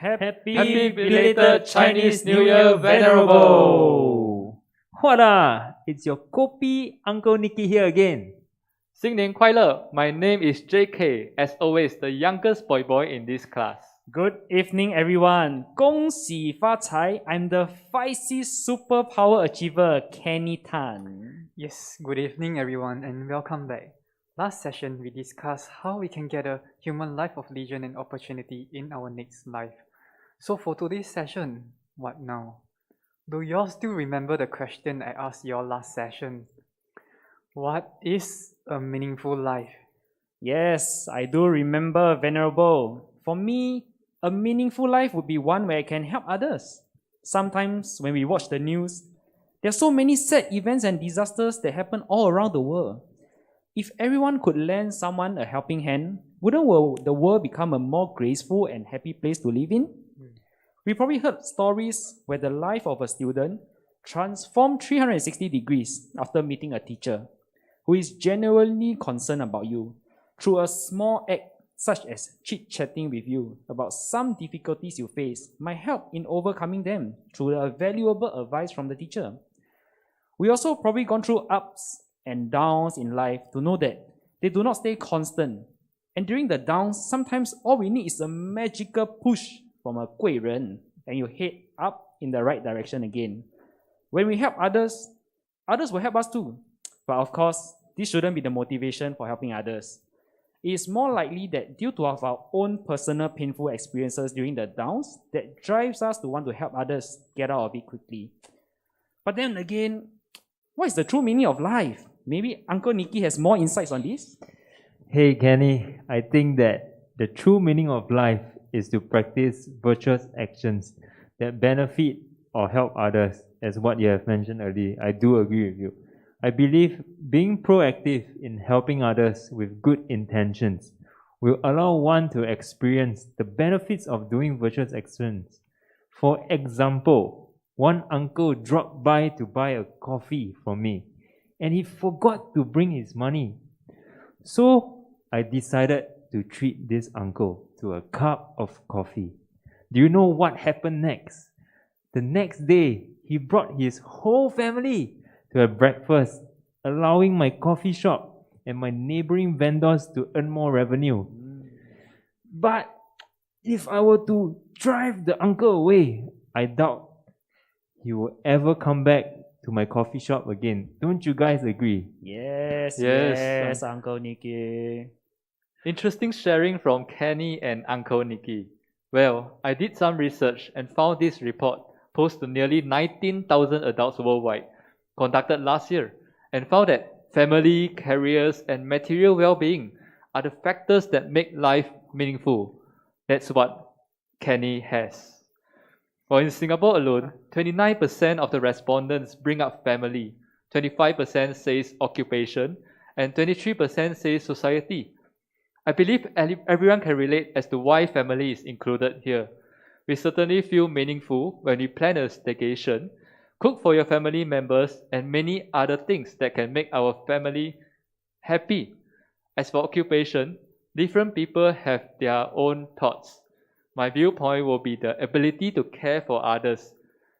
Happy belated Chinese New Year, Venerable! What It's your Kopi Uncle Nicky here again. 新年快乐! My name is JK, as always the youngest boy in this class. Good evening, everyone. 恭喜发财! I'm the 5C Superpower Achiever, Kenny Tan. Yes, good evening everyone and welcome back. Last session we discussed how we can get a human life of legion and opportunity in our next life. So for today's session, what now? Do you all still remember the question I asked you all last session? What is a meaningful life? Yes, I do remember, Venerable. For me, a meaningful life would be one where I can help others. Sometimes when we watch the news, there are so many sad events and disasters that happen all around the world. If everyone could lend someone a helping hand, wouldn't the world become a more graceful and happy place to live in? We probably heard stories where the life of a student transformed 360 degrees after meeting a teacher who is genuinely concerned about you through a small act such as chit-chatting with you about some difficulties you face might help in overcoming them through a valuable advice from the teacher. We also probably gone through ups and downs in life to know that they do not stay constant. And during the downs, sometimes all we need is a magical push from a 贵人, and you head up in the right direction again. When we help others, others will help us too. But of course, this shouldn't be the motivation for helping others. It is more likely that due to our own personal painful experiences during the downs that drives us to want to help others get out of it quickly. But then again, what is the true meaning of life? Maybe Uncle Nicky has more insights on this? Hey Kenny, I think that the true meaning of life is to practice virtuous actions that benefit or help others, as what you have mentioned earlier. I do agree with you. I believe being proactive in helping others with good intentions will allow one to experience the benefits of doing virtuous actions. For example, one uncle dropped by to buy a coffee from me, and he forgot to bring his money. So I decided to treat this uncle to a cup of coffee. Do you know what happened next? The next day, he brought his whole family to have breakfast, allowing my coffee shop and my neighboring vendors to earn more revenue. But if I were to drive the uncle away, I doubt he will ever come back to my coffee shop again. Don't you guys agree? Yes, Uncle Nicky. Interesting sharing from Kenny and Uncle Nicky. Well, I did some research and found this report posed to nearly 19,000 adults worldwide, conducted last year, and found that family, careers, and material well-being are the factors that make life meaningful. That's what Kenny has. Well, in Singapore alone, 29% of the respondents bring up family, 25% says occupation, and 23% says society. I believe everyone can relate as to why family is included here. We certainly feel meaningful when we plan a staycation, cook for your family members, and many other things that can make our family happy. As for occupation, different people have their own thoughts. My viewpoint will be the ability to care for others.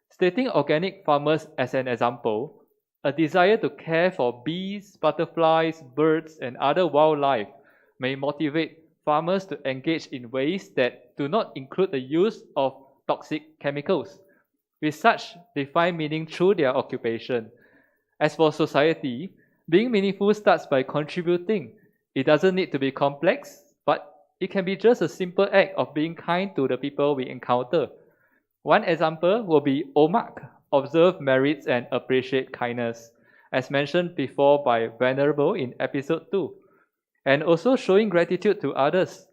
Stating organic farmers as an example, a desire to care for bees, butterflies, birds, and other wildlife may motivate farmers to engage in ways that do not include the use of toxic chemicals. With such, they find meaning through their occupation. As for society, being meaningful starts by contributing. It doesn't need to be complex, but it can be just a simple act of being kind to the people we encounter. One example will be OMAK, observe merits and appreciate kindness, as mentioned before by Venerable in episode 2. And also showing gratitude to others.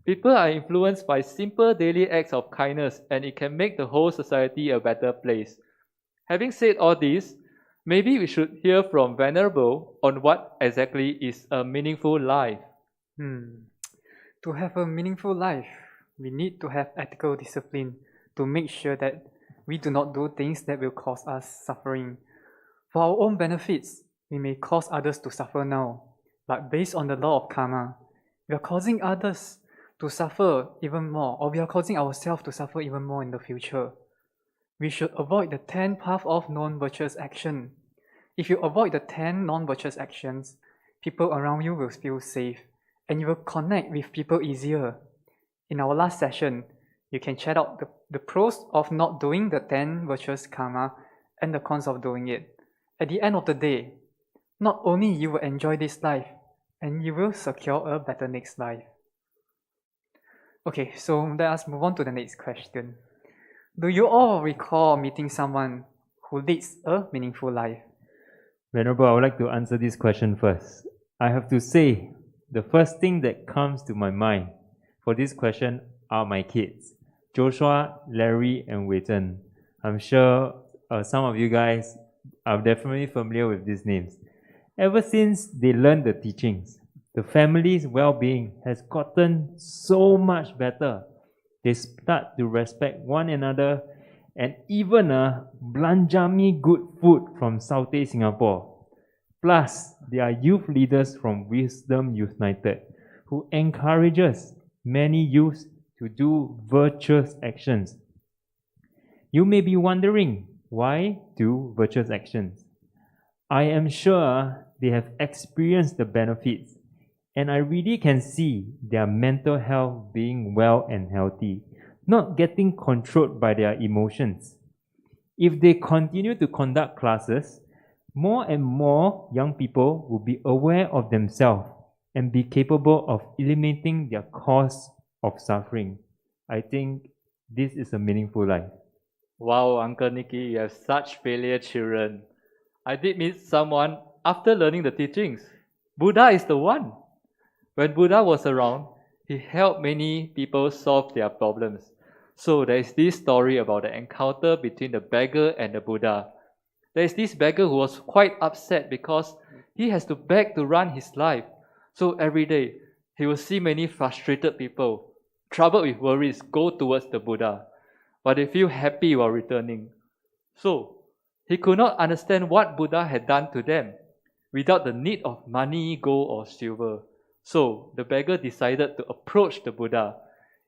People are influenced by simple daily acts of kindness, and it can make the whole society a better place. Having said all this, maybe we should hear from Venerable on what exactly is a meaningful life. To have a meaningful life, we need to have ethical discipline to make sure that we do not do things that will cause us suffering. For our own benefits, we may cause others to suffer now, but based on the law of karma, we are causing others to suffer even more, or we are causing ourselves to suffer even more in the future. We should avoid the 10 paths of non-virtuous action. If you avoid the 10 non-virtuous actions, people around you will feel safe and you will connect with people easier. In our last session, you can check out the pros of not doing the 10 virtuous karma and the cons of doing it. At the end of the day, not only you will enjoy this life, and you will secure a better next life. Okay, so let us move on to the next question. Do you all recall meeting someone who leads a meaningful life? Venerable, I would like to answer this question first. I have to say, the first thing that comes to my mind for this question are my kids, Joshua, Larry, and Wei-Zhen. I'm sure some of you guys are definitely familiar with these names. Ever since they learned the teachings, the family's well-being has gotten so much better. They start to respect one another and even belanjami good food from Southeast Singapore. Plus, they are youth leaders from Wisdom United who encourages many youths to do virtuous actions. You may be wondering, why do virtuous actions? I am sure they have experienced the benefits, and I really can see their mental health being well and healthy, not getting controlled by their emotions. If they continue to conduct classes, more and more young people will be aware of themselves and be capable of eliminating their cause of suffering. I think this is a meaningful life. Wow, Uncle Nicky, you have such failure children. I did meet someone after learning the teachings. Buddha is the one. When Buddha was around, he helped many people solve their problems. So there is this story about the encounter between the beggar and the Buddha. There is this beggar who was quite upset because he has to beg to run his life. So every day, he will see many frustrated people, troubled with worries, go towards the Buddha, but they feel happy while returning. So, he could not understand what Buddha had done to them without the need of money, gold, or silver. So, the beggar decided to approach the Buddha.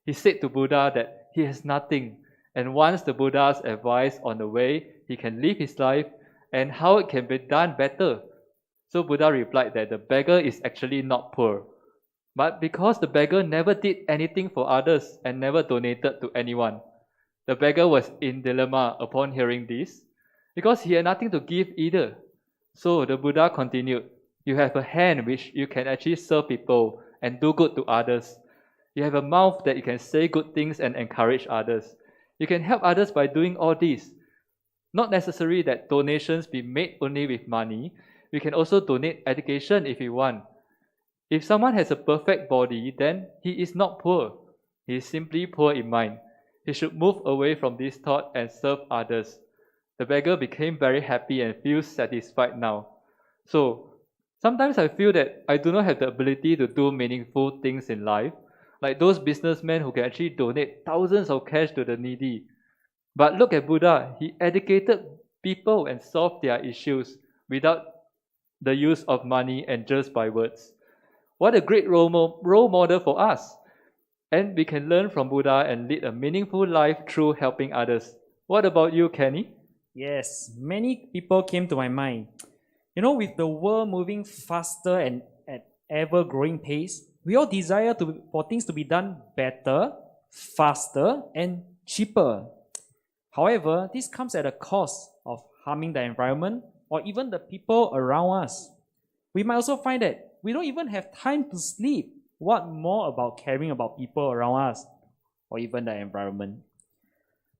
He said to Buddha that he has nothing and wants the Buddha's advice on the way he can live his life and how it can be done better. So Buddha replied that the beggar is actually not poor, but because the beggar never did anything for others and never donated to anyone. The beggar was in dilemma upon hearing this, because he had nothing to give either. So the Buddha continued, you have a hand which you can actually serve people and do good to others. You have a mouth that you can say good things and encourage others. You can help others by doing all this. Not necessary that donations be made only with money. We can also donate education if you want. If someone has a perfect body, then he is not poor. He is simply poor in mind. He should move away from this thought and serve others. The beggar became very happy and feels satisfied now. So, sometimes I feel that I do not have the ability to do meaningful things in life, like those businessmen who can actually donate thousands of cash to the needy. But look at Buddha. He educated people and solved their issues without the use of money and just by words. What a great role model for us. And we can learn from Buddha and lead a meaningful life through helping others. What about you, Kenny? Yes, many people came to my mind. You know, with the world moving faster and at ever-growing pace, we all desire for things to be done better, faster, and cheaper. However, this comes at a cost of harming the environment or even the people around us. We might also find that we don't even have time to sleep. What more about caring about people around us or even the environment?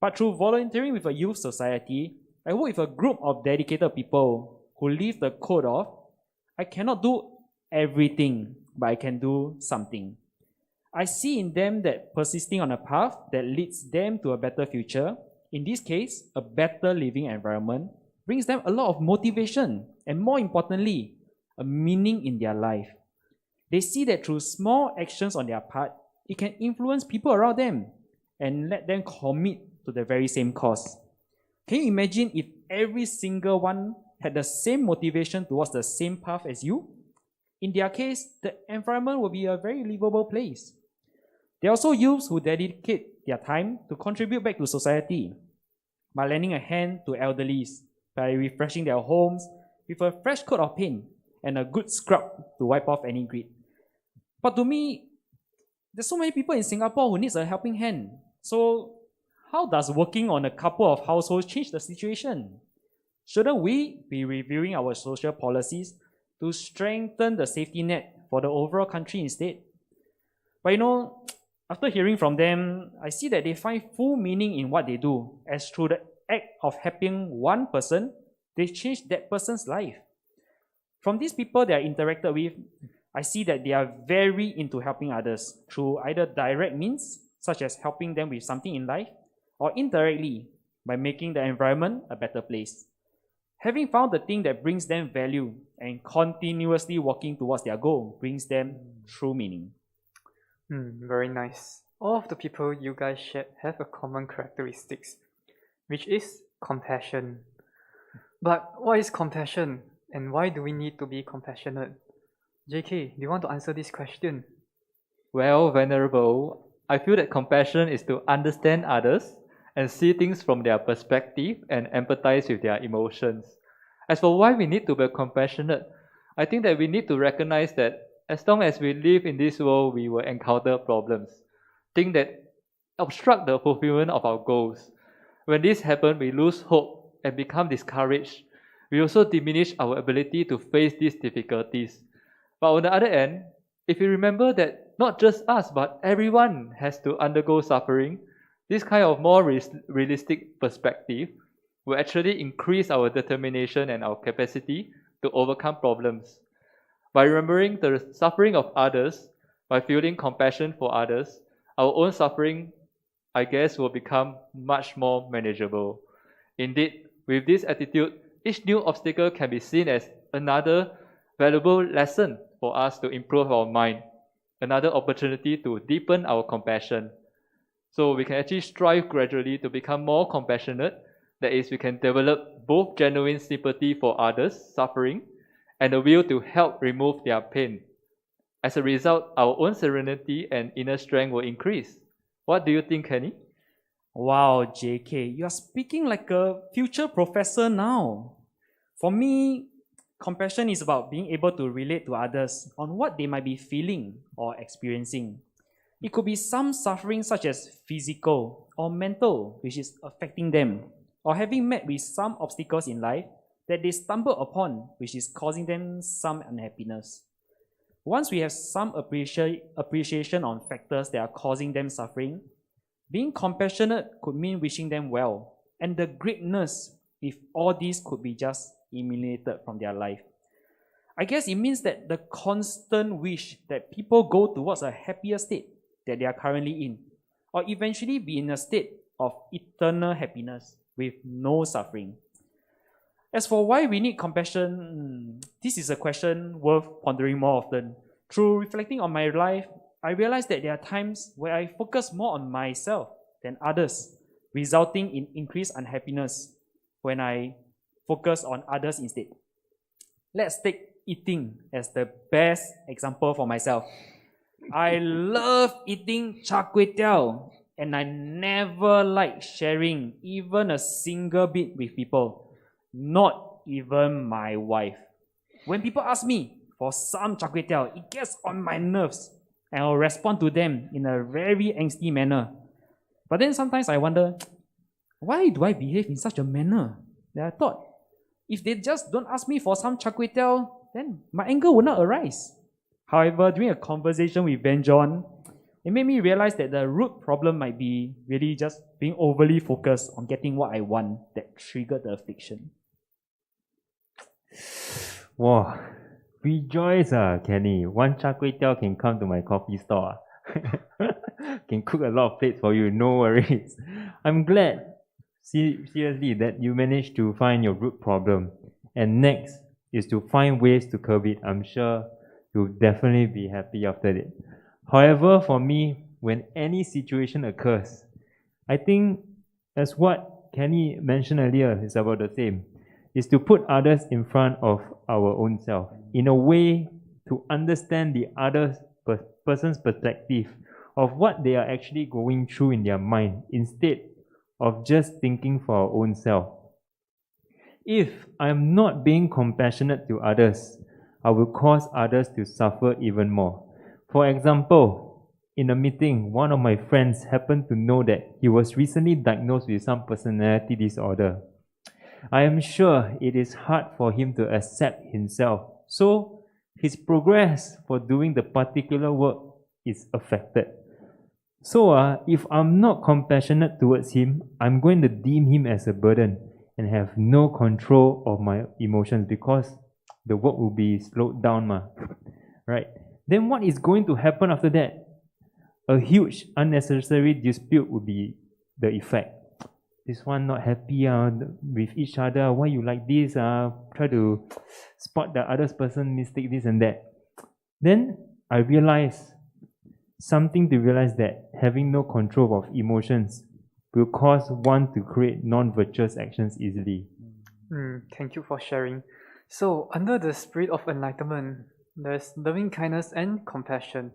But through volunteering with a youth society, I work with a group of dedicated people who live the code of, I cannot do everything, but I can do something. I see in them that persisting on a path that leads them to a better future, in this case, a better living environment, brings them a lot of motivation and, more importantly, a meaning in their life. They see that through small actions on their part, it can influence people around them and let them commit to the very same cause. Can you imagine if every single one had the same motivation towards the same path as you? In their case, the environment will be a very livable place. There are also youths who dedicate their time to contribute back to society by lending a hand to elderlies, by refreshing their homes with a fresh coat of paint and a good scrub to wipe off any grit. But to me, there's so many people in Singapore who needs a helping hand. So how does working on a couple of households change the situation? Shouldn't we be reviewing our social policies to strengthen the safety net for the overall country instead? But after hearing from them, I see that they find full meaning in what they do, as through the act of helping one person, they change that person's life. From these people that I interacted with, I see that they are very into helping others through either direct means, such as helping them with something in life, or indirectly, by making the environment a better place. Having found the thing that brings them value and continuously working towards their goal brings them true meaning. Very nice. All of the people you guys shared have a common characteristics, which is compassion. But what is compassion, and why do we need to be compassionate? JK, do you want to answer this question? Well, Venerable, I feel that compassion is to understand others and see things from their perspective and empathize with their emotions. As for why we need to be compassionate, I think that we need to recognize that as long as we live in this world, we will encounter problems, things that obstruct the fulfillment of our goals. When this happens, we lose hope and become discouraged. We also diminish our ability to face these difficulties. But on the other end, if we remember that not just us, but everyone has to undergo suffering, this kind of more realistic perspective will actually increase our determination and our capacity to overcome problems. By remembering the suffering of others, by feeling compassion for others, our own suffering, I guess, will become much more manageable. Indeed, with this attitude, each new obstacle can be seen as another valuable lesson for us to improve our mind, another opportunity to deepen our compassion. So we can actually strive gradually to become more compassionate. That is, we can develop both genuine sympathy for others' suffering and the will to help remove their pain. As a result, our own serenity and inner strength will increase. What do you think, Kenny? Wow, JK, you are speaking like a future professor now. For me, compassion is about being able to relate to others on what they might be feeling or experiencing. It could be some suffering such as physical or mental, which is affecting them, or having met with some obstacles in life that they stumble upon, which is causing them some unhappiness. Once we have some appreciation on factors that are causing them suffering, being compassionate could mean wishing them well, and the greatness if all these could be just eliminated from their life. I guess it means that the constant wish that people go towards a happier state that they are currently in, or eventually be in a state of eternal happiness with no suffering. As for why we need compassion, this is a question worth pondering more often. Through reflecting on my life, I realized that there are times where I focus more on myself than others, resulting in increased unhappiness when I focus on others instead. Let's take eating as the best example for myself. I love eating char kway teow, and I never like sharing even a single bit with people, not even my wife. When people ask me for some char kway teow, it gets on my nerves, and I'll respond to them in a very angsty manner. But then sometimes I wonder, why do I behave in such a manner? That I thought, if they just don't ask me for some char kway teow, then my anger will not arise. However, during a conversation with Ben John, it made me realize that the root problem might be really just being overly focused on getting what I want that triggered the affliction. Wow, rejoice, Kenny. One char kway teow can come to my coffee store. Can cook a lot of plates for you, no worries. I'm glad, seriously, that you managed to find your root problem. And next is to find ways to curb it. I'm sure you'll definitely be happy after it. However, for me, when any situation occurs, I think as what Kenny mentioned earlier is about the same, is to put others in front of our own self in a way to understand the other person's perspective of what they are actually going through in their mind instead of just thinking for our own self. If I'm not being compassionate to others, I will cause others to suffer even more. For example, in a meeting, one of my friends happened to know that he was recently diagnosed with some personality disorder. I am sure it is hard for him to accept himself, so his progress for doing the particular work is affected. So if I'm not compassionate towards him, I'm going to deem him as a burden and have no control of my emotions because the work will be slowed down, right? Then what is going to happen after that? A huge unnecessary dispute will be the effect. This one not happy with each other. Why you like this? Try to spot the other person mistake, this and that. Then I realize something to realize that having no control of emotions will cause one to create non-virtuous actions easily. Thank you for sharing. So, under the spirit of enlightenment, there's loving kindness and compassion.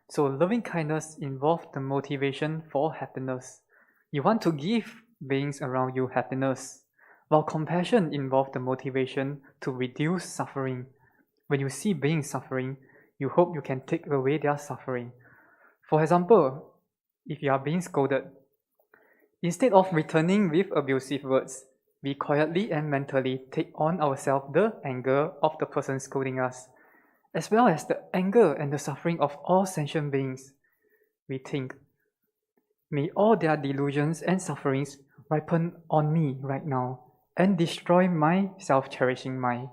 So, loving kindness involves the motivation for happiness. You want to give beings around you happiness, while compassion involves the motivation to reduce suffering. When you see beings suffering, you hope you can take away their suffering. For example, if you are being scolded, instead of returning with abusive words, we quietly and mentally take on ourselves the anger of the person scolding us, as well as the anger and the suffering of all sentient beings. We think, may all their delusions and sufferings ripen on me right now and destroy my self-cherishing mind.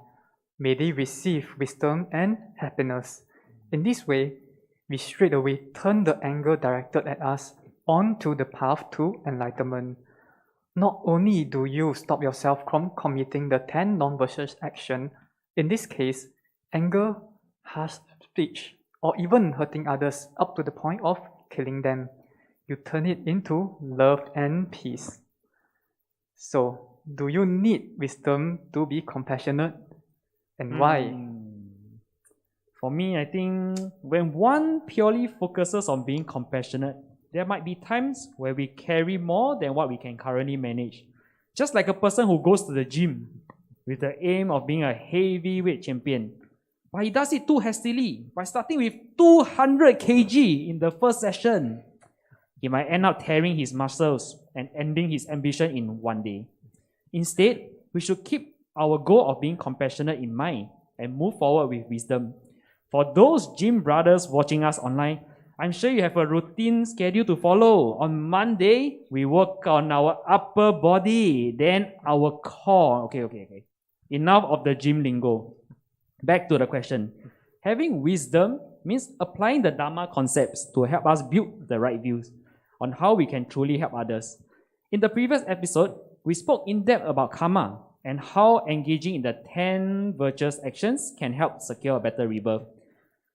May they receive wisdom and happiness. In this way, we straightaway turn the anger directed at us onto the path to enlightenment. Not only do you stop yourself from committing the 10 non-virtuous actions, in this case, anger, harsh speech, or even hurting others up to the point of killing them, you turn it into love and peace. So, do you need wisdom to be compassionate? And why? For me, I think when one purely focuses on being compassionate, there might be times where we carry more than what we can currently manage. Just like a person who goes to the gym with the aim of being a heavyweight champion, but he does it too hastily by starting with 200 kg in the first session. He might end up tearing his muscles and ending his ambition in one day. Instead, we should keep our goal of being compassionate in mind and move forward with wisdom. For those gym brothers watching us online, I'm sure you have a routine schedule to follow. On Monday, we work on our upper body, then our core. Okay. Enough of the gym lingo. Back to the question. Having wisdom means applying the Dharma concepts to help us build the right views on how we can truly help others. In the previous episode, we spoke in depth about karma and how engaging in the 10 virtuous actions can help secure a better rebirth.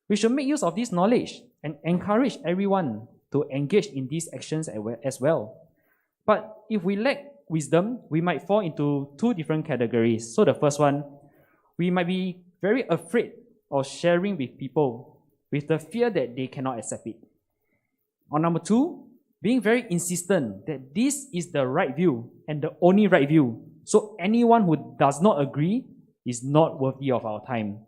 We should make use of this knowledge and encourage everyone to engage in these actions as well. But if we lack wisdom, we might fall into two different categories. So the first one, we might be very afraid of sharing with people with the fear that they cannot accept it. Or number two, being very insistent that this is the right view and the only right view. So anyone who does not agree is not worthy of our time.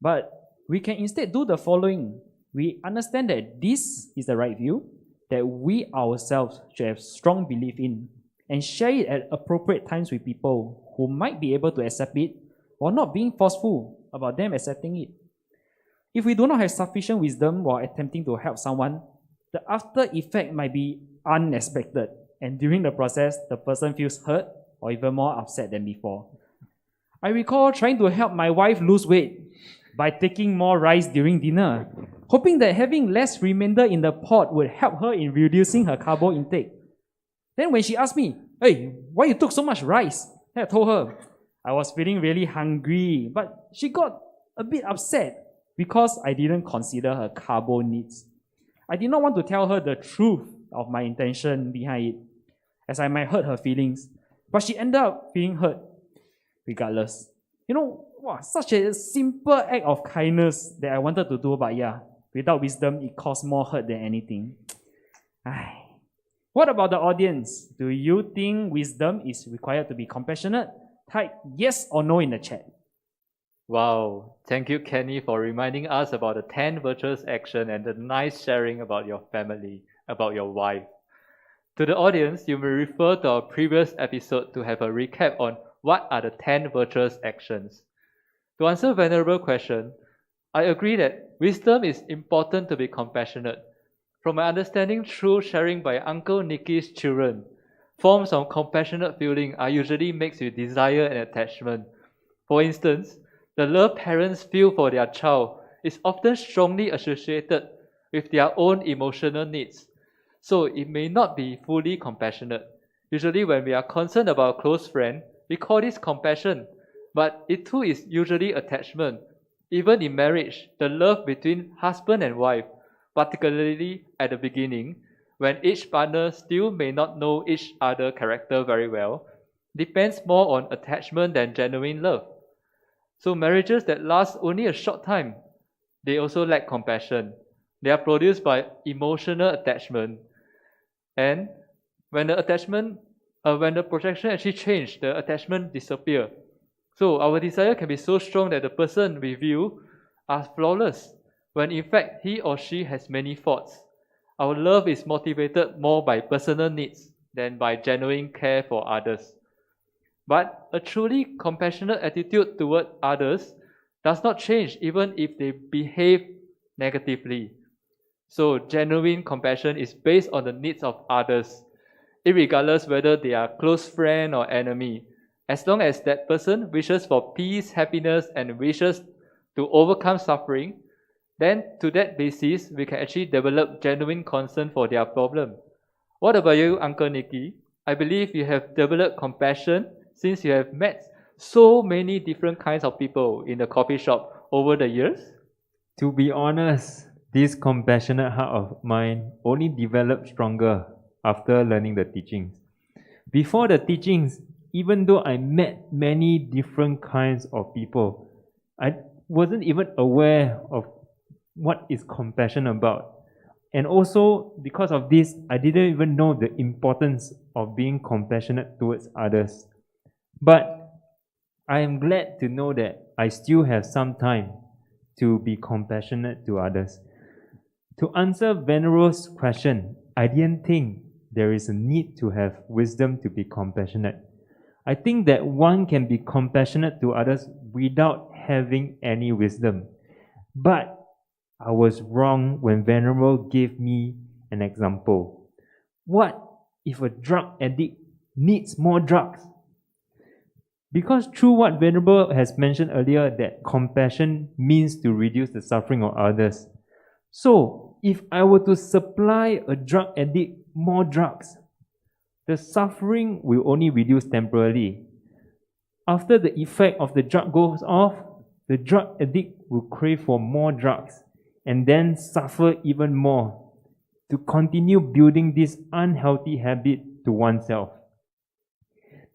But we can instead do the following. We understand that this is the right view, that we ourselves should have strong belief in, and share it at appropriate times with people who might be able to accept it while not being forceful about them accepting it. If we do not have sufficient wisdom while attempting to help someone, the after effect might be unexpected, and during the process, the person feels hurt or even more upset than before. I recall trying to help my wife lose weight by taking more rice during dinner, hoping that having less remainder in the pot would help her in reducing her carbo intake. Then when she asked me, "Hey, why you took so much rice?" I told her I was feeling really hungry, but she got a bit upset because I didn't consider her carbo needs. I did not want to tell her the truth of my intention behind it, as I might hurt her feelings, but she ended up feeling hurt regardless. Such a simple act of kindness that I wanted to do, but Without wisdom, it causes more hurt than anything. Ai. What about the audience? Do you think wisdom is required to be compassionate? Type yes or no in the chat. Wow, thank you, Kenny, for reminding us about the 10 virtuous actions and the nice sharing about your family, about your wife. To the audience, you may refer to our previous episode to have a recap on what are the 10 virtuous actions. To answer Venerable question, I agree that wisdom is important to be compassionate. From my understanding through sharing by Uncle Nicky's children, forms of compassionate feeling are usually mixed with desire and attachment. For instance, the love parents feel for their child is often strongly associated with their own emotional needs. So it may not be fully compassionate. Usually when we are concerned about a close friend, we call this compassion, but it too is usually attachment. Even in marriage, the love between husband and wife, particularly at the beginning, when each partner still may not know each other's character very well, depends more on attachment than genuine love. So marriages that last only a short time, they also lack compassion. They are produced by emotional attachment. And when the projection actually change, the attachment disappear. So our desire can be so strong that the person we view are flawless, when in fact he or she has many faults. Our love is motivated more by personal needs than by genuine care for others. But a truly compassionate attitude toward others does not change even if they behave negatively. So genuine compassion is based on the needs of others, irregardless whether they are close friend or enemy. As long as that person wishes for peace, happiness, and wishes to overcome suffering, then to that basis, we can actually develop genuine concern for their problem. What about you, Uncle Nicky? I believe you have developed compassion since you have met so many different kinds of people in the coffee shop over the years. To be honest, this compassionate heart of mine only developed stronger after learning the teachings. Before the teachings, even though I met many different kinds of people, I wasn't even aware of what is compassion about. And also, because of this, I didn't even know the importance of being compassionate towards others. But I am glad to know that I still have some time to be compassionate to others. To answer Venerable's question, I didn't think there is a need to have wisdom to be compassionate. I think that one can be compassionate to others without having any wisdom. But I was wrong when Venerable gave me an example. What if a drug addict needs more drugs? Because through what Venerable has mentioned earlier, that compassion means to reduce the suffering of others. So, if I were to supply a drug addict more drugs, the suffering will only reduce temporarily. After the effect of the drug goes off, the drug addict will crave for more drugs and then suffer even more to continue building this unhealthy habit to oneself.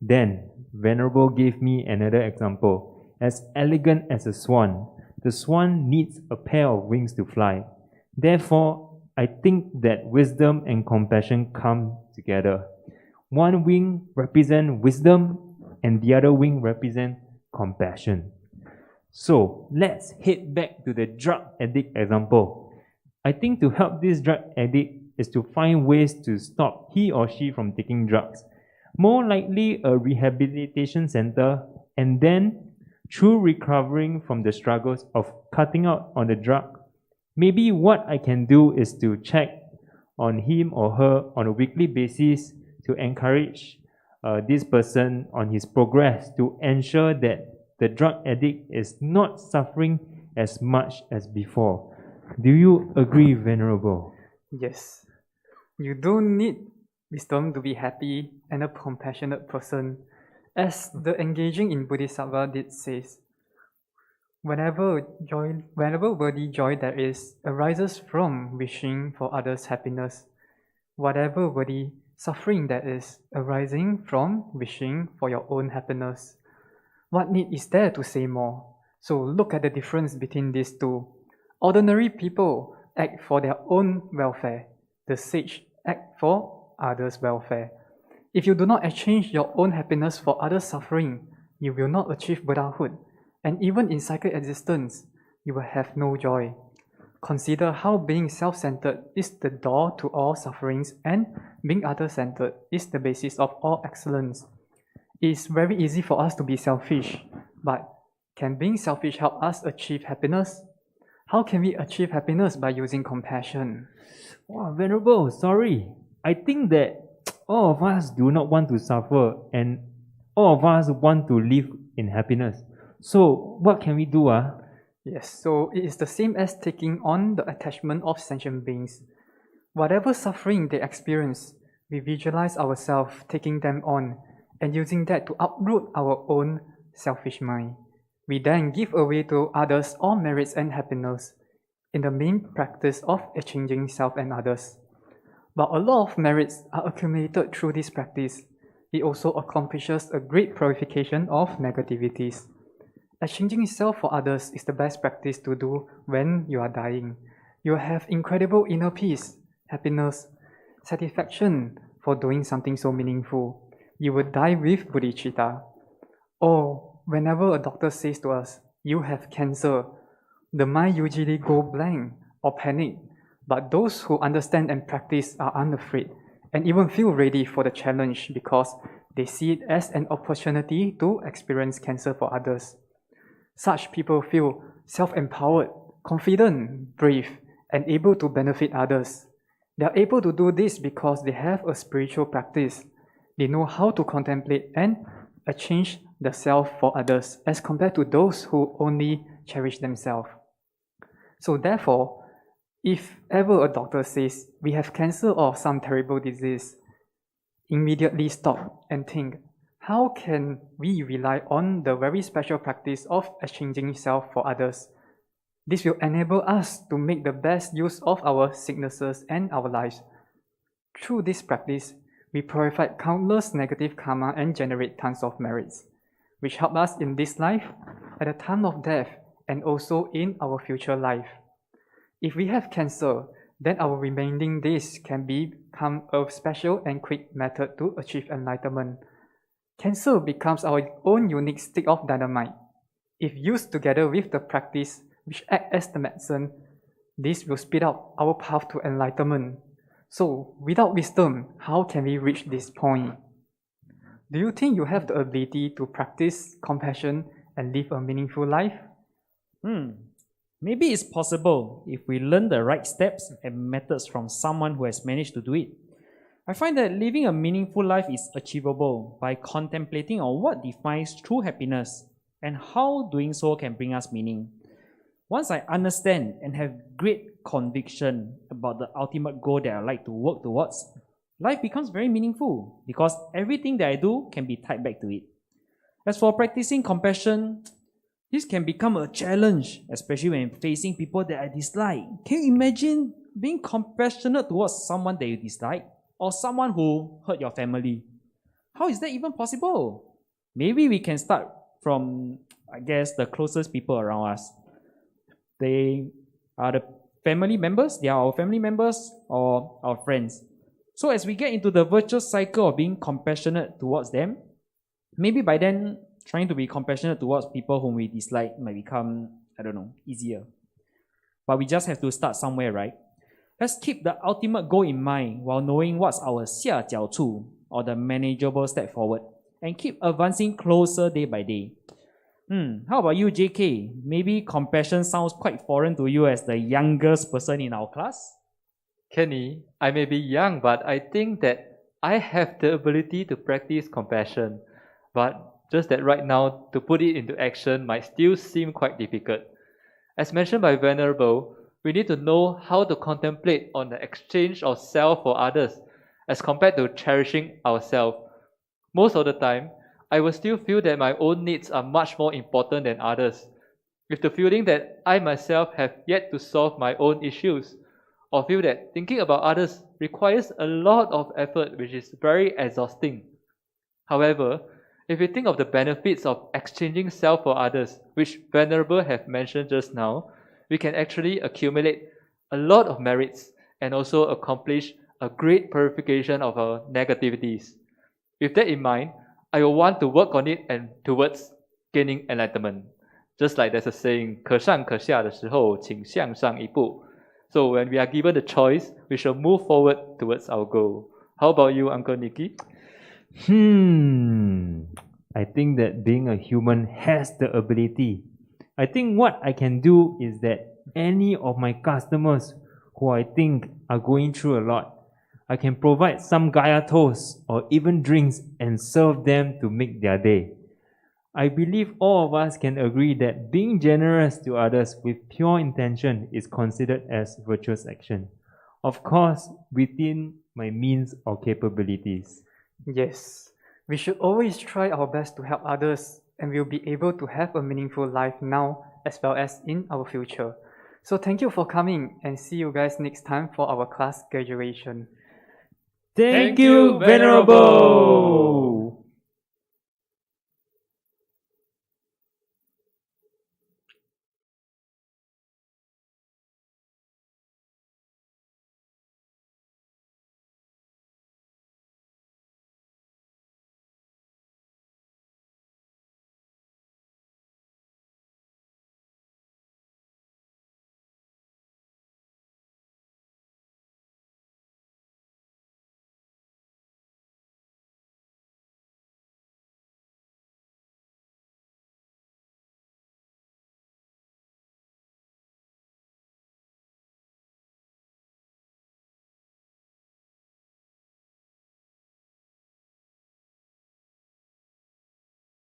Then, Venerable gave me another example. As elegant as a swan, the swan needs a pair of wings to fly. Therefore, I think that wisdom and compassion come together. One wing represents wisdom and the other wing represents compassion. So, let's head back to the drug addict example. I think to help this drug addict is to find ways to stop he or she from taking drugs. More likely a rehabilitation center, and then through recovering from the struggles of cutting out on the drug, maybe what I can do is to check on him or her on a weekly basis to encourage this person on his progress to ensure that the drug addict is not suffering as much as before. Do you agree, Venerable? Yes. You don't need wisdom to be happy and a compassionate person. As the engaging in Bodhisattva did says, whenever worthy joy there is arises from wishing for others' happiness, whatever worthy suffering that is arising from wishing for your own happiness. What need is there to say more? So look at the difference between these two. Ordinary people act for their own welfare. The sage act for others' welfare. If you do not exchange your own happiness for others' suffering, you will not achieve Buddhahood. And even in cycle existence, you will have no joy. Consider how being self-centered is the door to all sufferings and being other-centered is the basis of all excellence. It is very easy for us to be selfish, but can being selfish help us achieve happiness? How can we achieve happiness by using compassion? Wow, Venerable, sorry. I think that all of us do not want to suffer and all of us want to live in happiness. So what can we do? Yes, so it is the same as taking on the attachment of sentient beings. Whatever suffering they experience, we visualize ourselves taking them on and using that to uproot our own selfish mind. We then give away to others all merits and happiness in the main practice of exchanging self and others. But a lot of merits are accumulated through this practice. It also accomplishes a great purification of negativities. Exchanging self for others is the best practice to do when you are dying. You will have incredible inner peace, happiness, satisfaction for doing something so meaningful. You will die with bodhicitta. Or whenever a doctor says to us, you have cancer, the mind usually go blank or panic. But those who understand and practice are unafraid and even feel ready for the challenge because they see it as an opportunity to experience cancer for others. Such people feel self-empowered, confident, brave, and able to benefit others. They are able to do this because they have a spiritual practice. They know how to contemplate and exchange the self for others as compared to those who only cherish themselves. So therefore, if ever a doctor says we have cancer or some terrible disease, immediately stop and think, how can we rely on the very special practice of exchanging self for others? This will enable us to make the best use of our sicknesses and our lives. Through this practice, we purify countless negative karma and generate tons of merits, which help us in this life, at the time of death, and also in our future life. If we have cancer, then our remaining days can become a special and quick method to achieve enlightenment. Cancer becomes our own unique stick of dynamite. If used together with the practice which acts as the medicine, this will speed up our path to enlightenment. So, without wisdom, how can we reach this point? Do you think you have the ability to practice compassion and live a meaningful life? Maybe it's possible if we learn the right steps and methods from someone who has managed to do it. I find that living a meaningful life is achievable by contemplating on what defines true happiness and how doing so can bring us meaning. Once I understand and have great conviction about the ultimate goal that I like to work towards, life becomes very meaningful because everything that I do can be tied back to it. As for practicing compassion, this can become a challenge, especially when facing people that I dislike. Can you imagine being compassionate towards someone that you dislike or someone who hurt your family? How is that even possible? Maybe we can start from, the closest people around us. They are the family members, they are our family members or our friends. So as we get into the virtuous cycle of being compassionate towards them, maybe by then trying to be compassionate towards people whom we dislike might become, easier. But we just have to start somewhere, right? Let's keep the ultimate goal in mind while knowing what's our 下脚处, or the manageable step forward, and keep advancing closer day by day. How about you, JK? Maybe compassion sounds quite foreign to you as the youngest person in our class? Kenny, I may be young, but I think that I have the ability to practice compassion. But just that right now, to put it into action might still seem quite difficult. As mentioned by Venerable, we need to know how to contemplate on the exchange of self for others as compared to cherishing ourselves. Most of the time, I will still feel that my own needs are much more important than others, with the feeling that I myself have yet to solve my own issues, or feel that thinking about others requires a lot of effort which is very exhausting. However, if we think of the benefits of exchanging self for others, which Venerable have mentioned just now, we can actually accumulate a lot of merits and also accomplish a great purification of our negativities. With that in mind, I will want to work on it and towards gaining enlightenment. Just like there's a saying, 可上可下的时候，请向上一步. So when we are given the choice, we shall move forward towards our goal. How about you, Uncle Nicky? I think that being a human has the ability. I think what I can do is that any of my customers who I think are going through a lot, I can provide some Gaia toast or even drinks and serve them to make their day. I believe all of us can agree that being generous to others with pure intention is considered as virtuous action. Of course, within my means or capabilities. Yes, we should always try our best to help others, and we'll be able to have a meaningful life now as well as in our future. So thank you for coming, and see you guys next time for our class graduation. Thank you, Venerable!